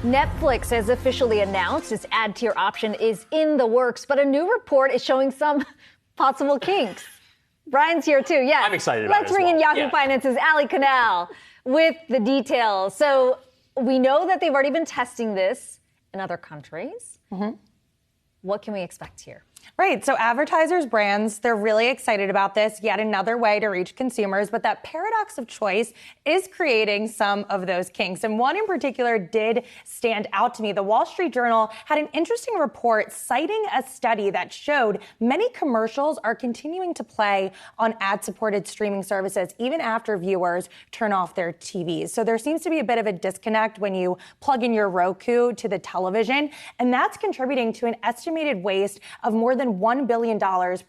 Netflix has officially announced its ad tier option is in the works, but a new report is showing some possible kinks. Brian's here too. Yeah, I'm excited about it. Let's bring in Yahoo Finance's Allie Canal with the details. So we know that they've already been testing this in other countries. What can we expect here? Right. So advertisers, brands, they're really excited about this. Yet another way to reach consumers. But that paradox of choice is creating some of those kinks. And one in particular did stand out to me. The Wall Street Journal had an interesting report citing a study that showed many commercials are continuing to play on ad-supported streaming services even after viewers turn off their TVs. So there seems to be a bit of a disconnect when you plug in your Roku to the television. And that's contributing to an estimated waste of more than $1 billion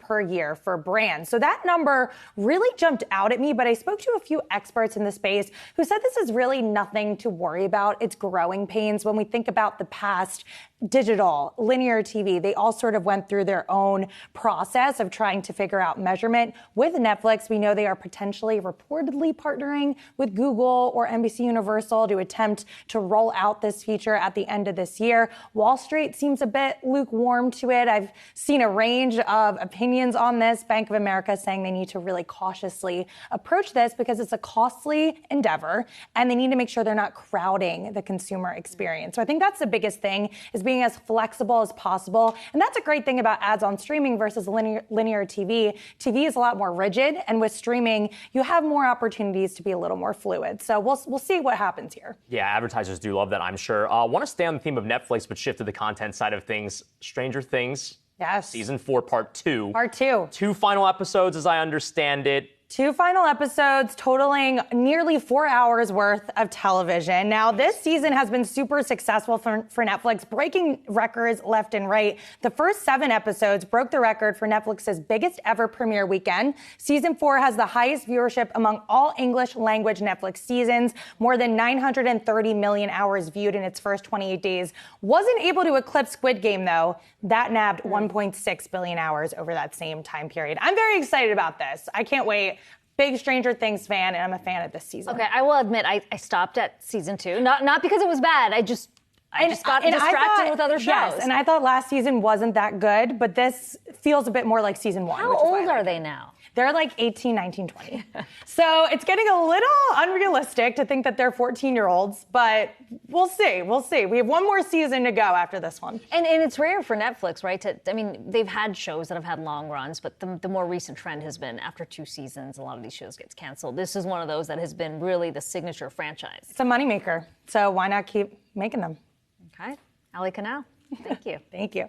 per year for brands. So that number really jumped out at me, but I spoke to a few experts in the space who said this is really nothing to worry about. It's growing pains. When we think about the past, digital, linear TV, they all sort of went through their own process of trying to figure out measurement. With Netflix, we know they are potentially reportedly partnering with Google or NBC Universal to attempt to roll out this feature at the end of this year. Wall Street seems a bit lukewarm to it. I've seen a range of opinions on this. Bank of America saying they need to really cautiously approach this because it's a costly endeavor and they need to make sure they're not crowding the consumer experience. So I think that's the biggest thing, is being as flexible as possible. And that's a great thing about ads on streaming versus linear TV. TV is a lot more rigid, and with streaming, you have more opportunities to be a little more fluid. So we'll see what happens here. Yeah, advertisers do love that, I'm sure. Want to stay on the theme of Netflix, but shift to the content side of things. Stranger Things. Yes. Season 4, Part 2. Part 2. 2 final episodes, as I understand it. 2 final episodes totaling nearly 4 hours worth of television. Now, this season has been super successful for Netflix, breaking records left and right. The first 7 episodes broke the record for Netflix's biggest ever premiere weekend. Season 4 has the highest viewership among all English language Netflix seasons, more than 930 million hours viewed in its first 28 days. Wasn't able to eclipse Squid Game, though. That nabbed 1.6 billion hours over that same time period. I'm very excited about this. I can't wait. Big Stranger Things fan, and I'm a fan of this season. Okay, I will admit I stopped at season 2. Not because it was bad. I just got distracted with other shows. Yes, and I thought last season wasn't that good, but this feels a bit more like season 1. How old are they now? They're like 18, 19, 20. So it's getting a little unrealistic to think that they're 14-year-olds, but we'll see. We'll see. We have one more season to go after this one. And it's rare for Netflix, right? They've had shows that have had long runs, but the more recent trend has been after 2 seasons, a lot of these shows get canceled. This is one of those that has been really the signature franchise. It's a moneymaker, so why not keep making them? Okay. Allie Canal, thank you. Thank you.